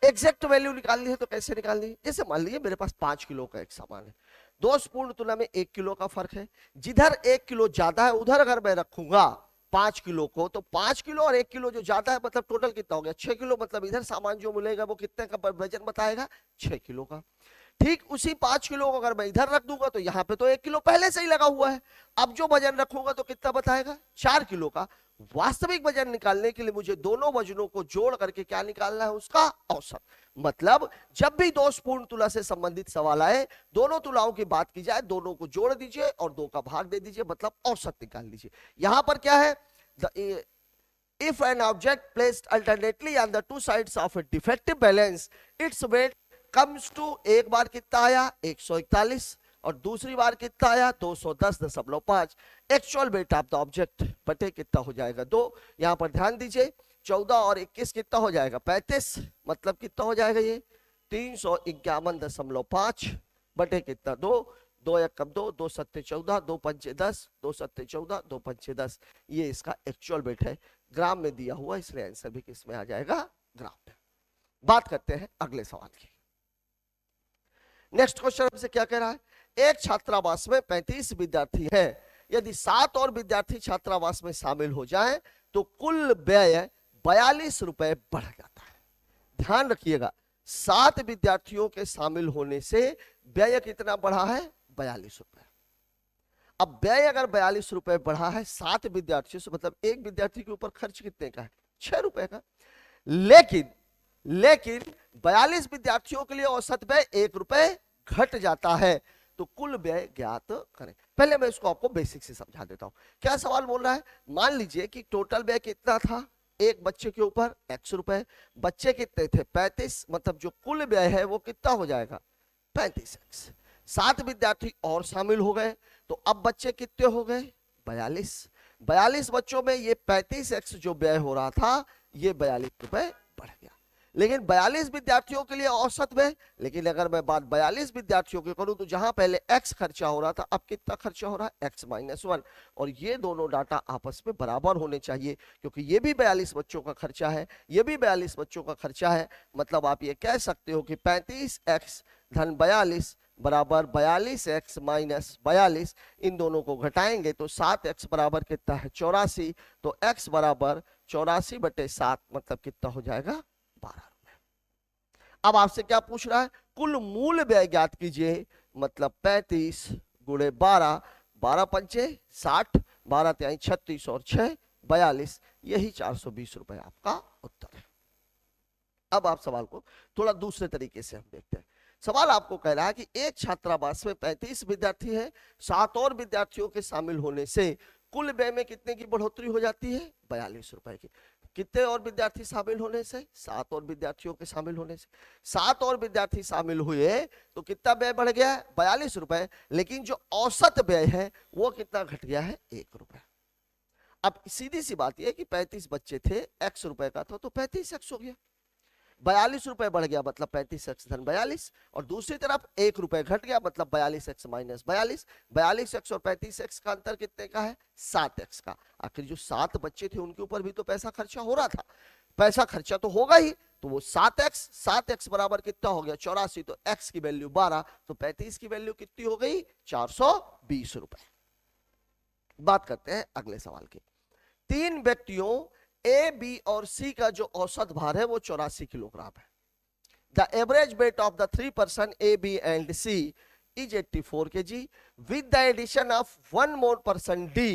एग्जैक्ट वैल्यू निकालनी है तो कैसे निकालनी है, जैसे मान लीजिए मेरे पास 5 किलो का एक सामान है, दोषपूर्ण तुला में 1 किलो का फर्क है, जिधर 1 किलो ज्यादा है उधर अगर मैं रखूंगा 5 किलो को, तो 5 किलो और 1 किलो जो ज्यादा है मतलब टोटल कितना हो गया 6 किलो, मतलब इधर सामान जो मिलेगा वो कितने का वजन बताएगा 6 किलो का। ठीक उसी 5 किलो को अगर मैं इधर रख दूंगा तो यहाँ पे तो 1 किलो पहले से ही लगा हुआ है, अब जो वजन रखूंगा तो कितना बताएगा 4 किलो का। वास्तविक वजन निकालने के लिए मुझे दोनों वजनों को जोड़ करके क्या निकालना है उसका औसत। मतलब जब भी दोषपूर्ण तुला से संबंधित सवाल आए, दोनों तुलाओं की बात की जाए, दोनों को जोड़ दीजिए और 2 का भाग दे दीजिए, मतलब औसत निकाल लीजिए। यहां पर क्या है, if an object placed alternately on the 2 sides of a defective balance, its weight comes to, एक बार कितना आया 141 और दूसरी बार कितना आया 210.5। Actual wait of the object बटे कितना हो जाएगा 2। यहां पर ध्यान दीजिए 14 और 21 कितना हो जाएगा 35, मतलब कितना हो जाएगा ये 351.5 बटे कितना 2, 2 एक कम 2, 2 सत्ते 14, 2 पंचे 10, 2 सत्ते 14, 2 पंचे 10। ये इसका एक्चुअल वेट है, ग्राम में दिया हुआ, इसलिए आंसर भी किस में आ जाएगा, ग्राम में। बात करते हैं अगले सवाल की। नेक्स्ट क्वेश्चन हमसे क्या कह रहा है, एक छात्रावास में 35 विद्यार्थी हैं, यदि 7 और विद्यार्थी छात्रावास में शामिल हो जाएं तो कुल व्यय 42 रुपए बढ़ जाता है। ध्यान रखिएगा, 7 विद्यार्थियों के शामिल होने से व्यय कितना बढ़ा है, 42 रुपए। अब व्यय अगर 42 रुपए बढ़ा है 7 विद्यार्थियों से, मतलब एक विद्यार्थी के ऊपर खर्च कितने का है, 6 रुपए का। लेकिन 42 विद्यार्थियों के लिए औसत व्यय 1 रुपए घट जाता है, तो कुल व्यय ज्ञात करें। पहले मैं इसको आपको बेसिक से समझा देता हूं। क्या सवाल बोल रहा है, मान लीजिए कि टोटल व्यय कितना था, एक बच्चे के ऊपर x रुपए, बच्चे कितने थे 35, मतलब जो कुल व्यय है वो कितना हो जाएगा 35x। 7 विद्यार्थी और शामिल हो गए, तो अब बच्चे कितने हो गए 42 बच्चों में ये 35x जो व्यय हो रहा था ये 42 रुपए बढ़ गया। लेकिन 42 विद्यार्थियों के लिए औसत व्यय, लेकिन अगर मैं बात 42 विद्यार्थियों की करूं तो जहां पहले x खर्चा हो रहा था अब कितना खर्चा हो रहा है x - 1, और ये दोनों डाटा आपस में बराबर होने चाहिए, क्योंकि ये भी 42 बच्चों का खर्चा है, ये भी 42 बच्चों का खर्चा है। मतलब आप ये कह सकते हो कि 35x धन 42 बराबर 42x - 42, इन दोनों को घटाएंगे तो 7x बराबर कितना है 84, तो x बराबर 84/7, मतलब कितना हो जाएगा 12 रुपए। अब आपसे क्या पूछ रहा है, कुल मूल व्यय ज्ञात कीजिए, मतलब 35 गुणे 12, 12 पंचे 60, 12 तिहाई 36 और 6 42, यही 420 रुपए आपका उत्तर है। अब आप सवाल को थोड़ा दूसरे तरीके से हम देखते हैं। सवाल आपको कह रहा है कि एक छात्रावास में 35 विद्यार्थी हैं, 7 और विद्यार्थियों के शामिल होने से कुल व्यय में कितने की बढ़ोतरी हो जाती है 42 रुपए की। कितने और विद्यार्थी शामिल होने से, 7 और विद्यार्थियों के शामिल होने से। 7 और विद्यार्थी शामिल हुए तो कितना व्यय बढ़ गया है 42 रुपए, लेकिन जो औसत व्यय है वो कितना घट गया है 1 रुपए। अब सीधी सी बात यह कि 35 बच्चे थे, x रुपए का था तो 35x हो गया, 42 रुपए बढ़ गया मतलब 35x धन 42, और दूसरी तरफ 1 रुपए घट गया मतलब 42x - 42। 42x और 35x का अंतर कितने का है 7x का। आखिर जो 7 बच्चे थे उनके ऊपर भी तो पैसा खर्चा हो रहा था, पैसा खर्चा तो होगा ही, तो वो 7x बराबर कितना हो गया 84, तो x की वैल्यू 12, तो 35 की वैल्यू कितनी हो गई 420 रुपए। बात करते हैं अगले सवाल की। 3 व्यक्तियों ए, बी और सी का जो औसत भार है वो 84 किलोग्राम है। The average weight of the 3 person A, B and C is 84 kg. With the addition of 1 more person D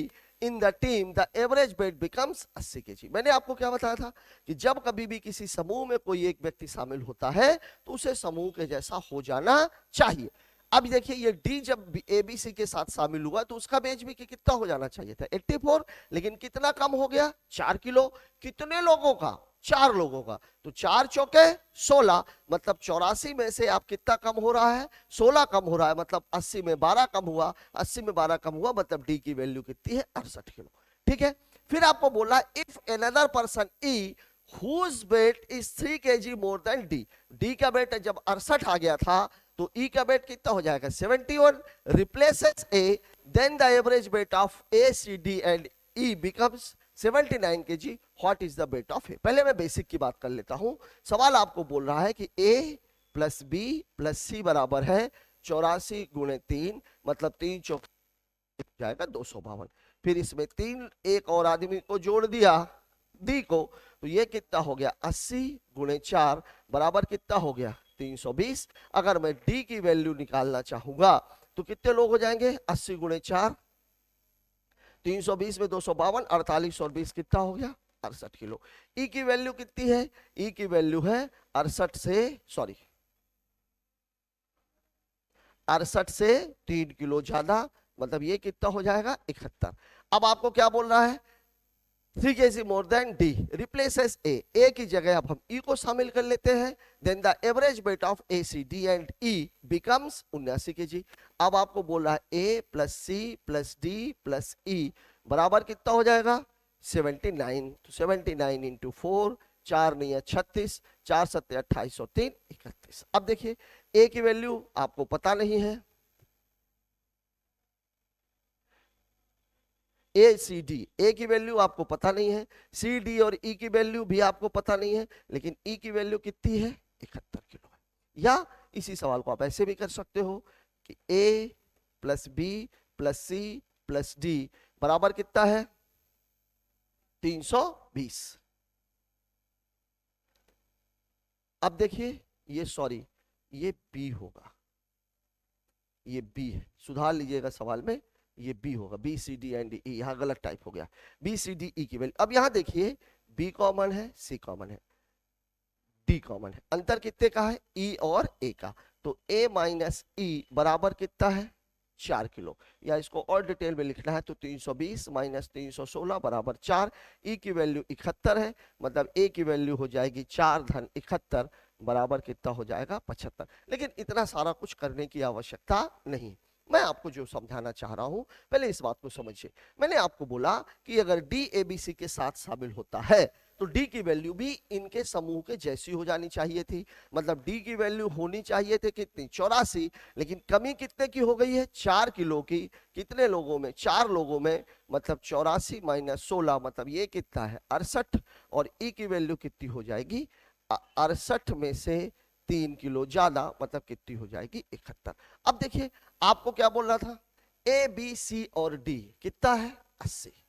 in the team, the average weight becomes 80 kg. मैंने आपको क्या बताया था कि जब कभी भी किसी समूह में कोई एक व्यक्ति शामिल होता है तो उसे समूह के जैसा हो जाना चाहिए। अब देखिए ये डी जब एबीसी के साथ शामिल हुआ तो उसका बेच भी कितना हो जाना चाहिए था 84, लेकिन कितना कम हो गया 4 किलो। कितने लोगों का 4 लोगों का, तो 4 चौके 16, मतलब 84 में से आप कितना कम हो रहा है 16 कम हो रहा है, मतलब 80 में 12 कम हुआ, 80 में 12 कम हुआ, मतलब डी की वैल्यू कितनी है 68 किलो। ठीक है, फिर आपको बोला if another person E whose weight is 3 kg more than D, D का वेट जब 68 आ गया था तो E का वेट कितना हो जाएगा 71, replaces A, then the average weight of A, C, D and E becomes 79 kg. What is the weight of A? पहले मैं बेसिक की बात कर लेता हूं। सवाल आपको बोल रहा है कि A plus B plus C बराबर है 84 गुणे 3, मतलब 3 चौक जाएगा 252। फिर इसमें 3 एक और आदमी को जोड़ दिया डी को, तो ये कितना हो गया 80 गुणे 4 बराबर कितना हो गया 320। अगर मैं डी की वैल्यू निकालना चाहूंगा तो कितने लोग हो जाएंगे 80 गुणे 4 320 में 252, 48 और 20 कितना हो गया 68 किलो। ई की वैल्यू कितनी है, ई की वैल्यू है 68 से 3 किलो ज्यादा, मतलब ये कितना हो जाएगा 71। अब आपको क्या बोल रहा है 3 kg more than D, replaces A, A की जगह अब हम ई को शामिल कर लेते हैं, then the average weight of A, C, D and E becomes 79 kg। अब आपको बोल रहा है A plus C plus D plus E बराबर कितना हो जाएगा 79, तो 79 इंटू 4, 4 नहीं है 36, 4 7 28 और 3 31। अब देखिए ए की वैल्यू आपको पता नहीं है, ए सी डी, ए की वैल्यू आपको पता नहीं है, सी डी और ई की वैल्यू भी आपको पता नहीं है, लेकिन ई की वैल्यू कितनी है, 71 किलो है। या इसी सवाल को आप ऐसे भी कर सकते हो कि A plus B plus C plus D बराबर कितना है, 320। अब देखिए ये सॉरी ये बी होगा, ये बी है, सुधार लीजिएगा सवाल में, ये बी होगा, बी सी डी एंड ई, यहां गलत टाइप हो गया, बी सी डी ई की वैल्यू। अब यहां देखिए बी कॉमन है, सी कॉमन है, डी कॉमन है, अंतर कितने का है, ई और ए का, तो ए माइनस ई बराबर कितना है, 4 किलो। या इसको और डिटेल में लिखना है तो 320 माइनस 316 बराबर 4, ई की वैल्यू 71 है, मतलब ए की वैल्यू हो जाएगी 4 धन 71 बराबर कितना हो जाएगा, 75। लेकिन इतना सारा कुछ करने की आवश्यकता नहीं, मैं आपको जो समझाना चाह रहा हूं पहले इस बात को समझिए। मैंने आपको बोला कि अगर डी ए बी सी के साथ शामिल होता है तो डी की वैल्यू भी इनके समूह के जैसी हो जानी चाहिए थी, मतलब डी की वैल्यू होनी चाहिए थे कितनी, 84, लेकिन कमी कितने की हो गई है, 4 किलो की। कितने लोगों में, 4 लोगों में, मतलब 84 माइनस 16 मतलब ये कितना है, 68, और ई की वैल्यू कितनी हो जाएगी, 68 में से 3 किलो ज्यादा, मतलब कितनी हो जाएगी, 71। अब देखिए आपको क्या बोल रहा था, ए बी सी और डी कितना है, 80,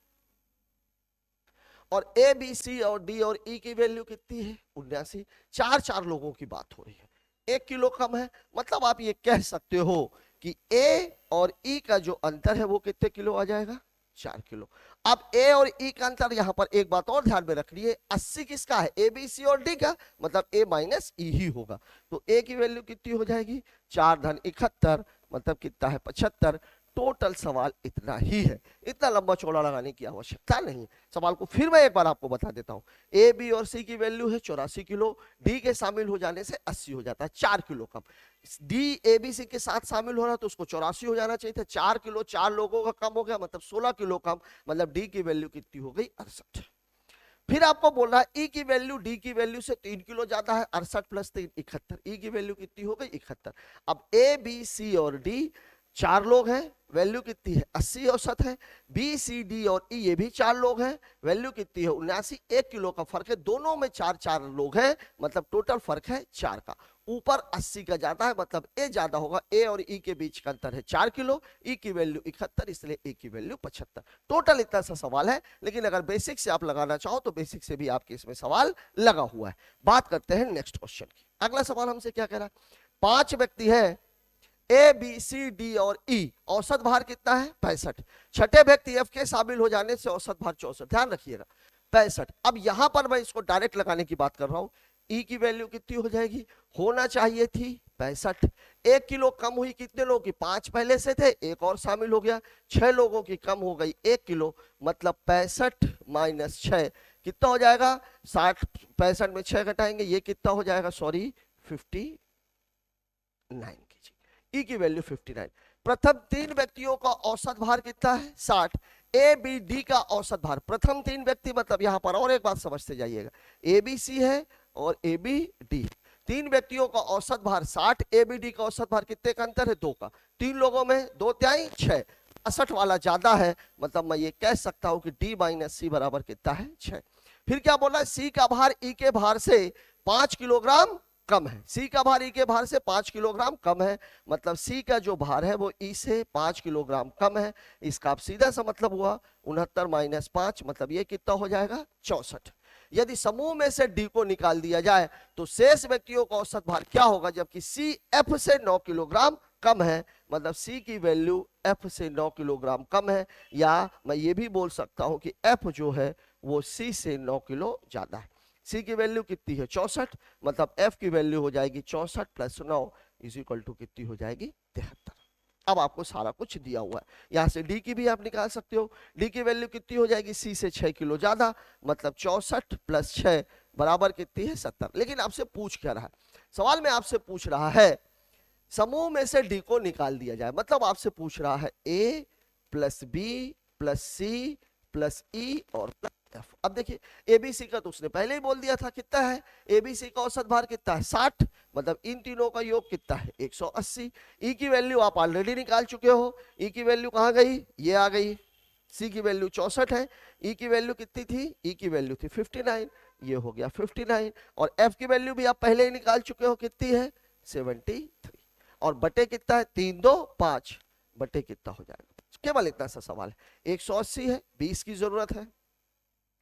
और ए बी सी और डी और ई की वैल्यू कितनी है, 79। 4 लोगों की बात हो रही है, 1 किलो कम है, मतलब आप ये कह सकते हो कि ए और ई का जो अंतर है वो कितने किलो आ जाएगा, 4 किलो। अब ए और ई का अंतर, यहां पर एक बात और ध्यान में रखनी है, 80 किसका है, ए बी सी और डी का, मतलब ए माइनस ई ही होगा, तो ए की वैल्यू कितनी हो जाएगी, 4 धन 71 मतलब कितना है, 75। टोटल सवाल इतना ही है, इतना लंबा चौड़ा लगाने की आवश्यकता नहीं। सवाल को फिर मैं एक बार आपको बता देता हूं, ए बी और सी की वैल्यू है 84 किलो, डी के शामिल हो जाने से 80 हो जाता है, 4 किलो कम। डी ए बी सी के साथ शामिल हो रहा तो उसको 84 हो जाना चाहिए था, 4 किलो 4 लोगों का कम हो गया, मतलब 16 किलो कम, मतलब डी की वैल्यू कितनी हो गई, 68। फिर आपको बोल रहा है ई की वैल्यू डी की वैल्यू से 3 किलो ज्यादा है, 68 प्लस 3 71, ई की वैल्यू कितनी हो गई, 71। अब ए बी सी और डी 4 लोग हैं, वैल्यू कितनी है, 80 औसत है, बी सी डी और ई ये भी 4 लोग हैं, वैल्यू कितनी है, 79। 1 किलो का फर्क है, दोनों में 4 लोग हैं, मतलब टोटल फर्क है 4 का, ऊपर 80 का ज्यादा है, मतलब ए ज्यादा होगा, ए और ई के बीच का अंतर है 4 किलो, ई की वैल्यू 71, इसलिए ए की वैल्यू 75। टोटल इतना सा सवाल है, लेकिन अगर बेसिक से आप लगाना चाहो तो बेसिक से भी आपके इसमें सवाल लगा हुआ है। बात करते हैं नेक्स्ट क्वेश्चन की। अगला सवाल हमसे क्या कह रहा है, 5 व्यक्ति है ए बी सी डी और ई, औसत भार कितना है, 65। छठे व्यक्ति एफ के शामिल हो जाने से औसत भार 64, ध्यान रखिएगा 65। अब यहां पर मैं इसको डायरेक्ट लगाने की बात कर रहा हूं, ई की वैल्यू कितनी हो जाएगी, होना चाहिए थी 65, 1 किलो कम हुई, कितने लोगों की, 5 पहले से थे, एक और शामिल हो गया, 6 लोगों की कम हो गई 1 किलो, मतलब 65 माइनस 6 कितना हो जाएगा, 60, 65 में 6 घटाएंगे, ये कितना हो जाएगा, सॉरी 59 कीजिए, ई की वैल्यू 59। प्रथम 3 व्यक्तियों का औसत भार कितना है, 60। ए बी डी का औसत भार, प्रथम 3 व्यक्ति, मतलब यहां पर और एक बात समझते जाइएगा, ए बी सी है और ए बी डी, 3 व्यक्तियों का औसत भार 60, ए बी डी का औसत भार कितने का अंतर है, 2 का, 3 लोगों में 2 तिहाई 6, 68 वाला ज्यादा है, मतलब मैं ये कह सकता हूं कि डी माइनस सी बराबर कितना है, 6। फिर क्या बोला, सी का भार ई के भार से 5 किलोग्राम कम है, सी का भार ई के भार से 5 किलोग्राम कम है, मतलब सी का जो भार है वो ई से 5 किलोग्राम कम है, इसका आप सीधा सा मतलब हुआ 69 माइनस 5, मतलब ये कितना हो जाएगा, 64। यदि समूह में से डी को निकाल दिया जाए तो शेष व्यक्तियों का औसत भार क्या होगा, जबकि सी एफ से 9 किलोग्राम कम है, मतलब सी की वैल्यू एफ से 9 किलोग्राम कम है, या मैं ये भी बोल सकता हूं कि एफ जो है वो सी से 9 किलो ज्यादा है। सी की वैल्यू कितनी है, 64, मतलब एफ की वैल्यू हो जाएगी 64 प्लस 9 इज इक्वल टू कितनी हो जाएगी, 73। अब आपको सारा कुछ दिया हुआ है, यहां से डी की भी आप निकाल सकते हो, डी की वैल्यू कितनी हो जाएगी, सी से 6 किलो ज्यादा, मतलब 64 प्लस 6 बराबर कितनी है, 70। लेकिन आपसे पूछ क्या रहा है, सवाल में आपसे पूछ रहा है समूह में से डी को निकाल दिया जाए, मतलब आपसे पूछ रहा है A plus B plus C plus E और प्लस एफ। अब देखिए एबीसी का तो उसने पहले ही बोल दिया था कितना है, एबीसी का औसत भार कितना है 60, मतलब इन तीनों का योग कितना है 180। ई की वैल्यू आप ऑलरेडी निकाल चुके हो, ई की वैल्यू कहाँ गई, ये आ गई। सी की वैल्यू 64 है, ई की वैल्यू कितनी थी, ई की वैल्यू थी 59, ये हो गया 59। और एफ की वैल्यू भी आप पहले ही निकाल चुके हो, कितनी है 73। और बटे कितना है 3 2 5, बटे कितना हो जाएगा, केवल इतना सा सवाल है। 180 है, 20 की जरूरत है,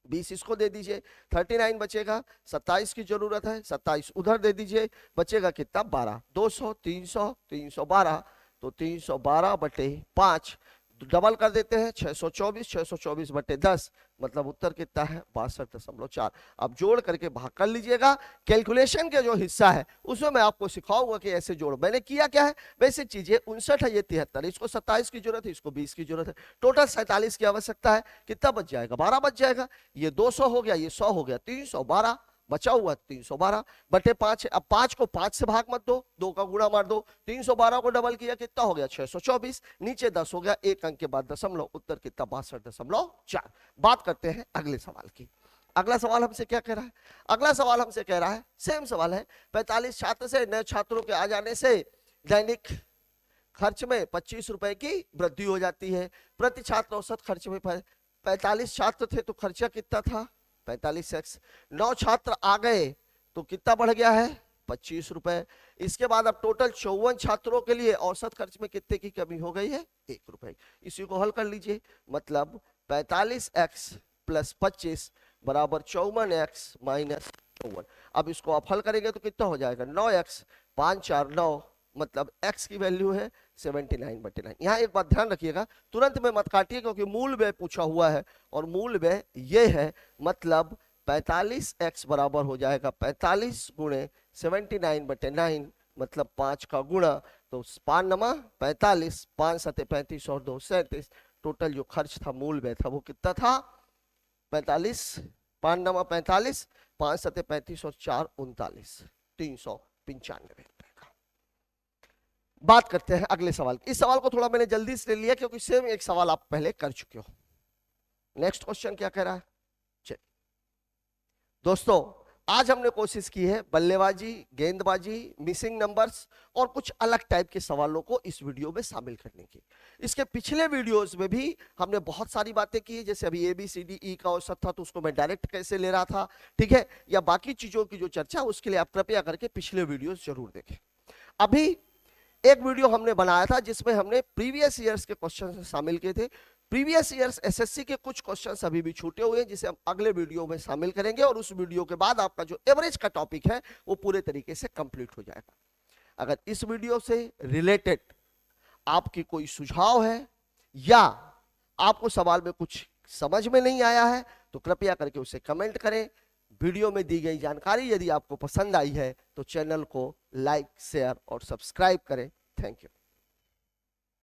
20 इसको दे दीजिए, 39 बचेगा, 27 की जरूरत है, 27 उधर दे दीजिए, बचेगा कितना 12, 200 300 312, तो 312 बटे 5, डबल कर देते हैं 624, 624 बटे 10, मतलब उत्तर कितना है 62.4। अब जोड़ करके भाग कर लीजिएगा। कैलकुलेशन का जो हिस्सा है उसमें मैं आपको सिखाऊंगा कि ऐसे जोड़, मैंने किया क्या है, वैसे चीजें 59 है, ये 73, इसको 27 की जरूरत है, इसको 20 की जरूरत है, टोटल 47 की आवश्यकता है, कितना बच जाएगा 12 बच जाएगा। ये 200 हो गया, ये 100 हो गया, 312 बचा हुआ 312 बटे 5। अब 5 को 5 से भाग मत दो, 2 का गुणा मार दो, 312 को डबल किया कितना हो गया 624, नीचे 10 हो गया, एक अंक के बाद दशमलव, उत्तर कितना 62.4। बात करते हैं अगले सवाल की। अगला सवाल हमसे क्या कह रहा है, अगला सवाल हमसे कह रहा है, सेम सवाल है, 45 छात्र से नए छात्रों के आ जाने से दैनिक खर्च में 25 रुपए की वृद्धि हो जाती है। प्रति छात्र औसत खर्च में 45 छात्र थे तो खर्चा कितना था 45x, 9 छात्र आ गए तो कितना बढ़ गया है 25 रुपए। इसके बाद अब टोटल 54 छात्रों के लिए औसत खर्च में कितने की कमी हो गई है 1 रुपए। इसी को हल कर लीजिए, मतलब 45x प्लस 25 बराबर 54x माइनस 54। अब इसको आप हल करेंगे तो कितना हो जाएगा 9x, 5 4 9, मतलब x की वैल्यू है 79/9। यहाँ एक बात ध्यान रखिएगा, तुरंत में मत काटिए क्योंकि मूल व्यय पूछा हुआ है और मूल व्यय ये है, मतलब 45x बराबर हो जाएगा 45 गुणे 79/9, मतलब 5 का गुणा, तो 5 नमा 45, 5 सते 35 और 2 37, टोटल जो खर्च था मूल व्यय था वो कितना था 45, 5 नमा 45, 5 सते 35 और 4 39, 395। बात करते हैं अगले सवाल। इस सवाल को थोड़ा मैंने जल्दी से ले लिया क्योंकि सेम एक सवाल आप पहले कर चुके हो। नेक्स्ट क्वेश्चन क्या कह रहा है, चलिए दोस्तों, आज हमने कोशिश की है बल्लेबाजी, गेंदबाजी, मिसिंग नंबर्स और कुछ अलग टाइप के सवालों को इस वीडियो में शामिल करने की। इसके पिछले वीडियोस में भी हमने बहुत सारी बातें की, जैसे अभी ABCDE का औसत था तो उसको मैं डायरेक्ट कैसे ले रहा था, ठीक है, या बाकी चीजों की जो चर्चा, उसके लिए आप कृपया करके पिछले वीडियोस जरूर देखें। अभी एक वीडियो हमने बनाया था जिसमें हमने प्रीवियस ईयर्स के क्वेश्चन शामिल किए थे। प्रीवियस ईयर्स एसएससी के कुछ क्वेश्चंस अभी भी छूटे हुए हैं जिसे हम अगले वीडियो में शामिल करेंगे, और उस वीडियो के बाद आपका जो एवरेज का टॉपिक है वो पूरे तरीके से कंप्लीट हो जाएगा। अगर इस वीडियो से रिलेटेड आपकी कोई सुझाव है या आपको सवाल में कुछ समझ में नहीं आया है तो कृपया करके उसे कमेंट करें। वीडियो में दी गई जानकारी यदि आपको पसंद आई है तो चैनल को लाइक, शेयर और सब्सक्राइब करें। Thank you.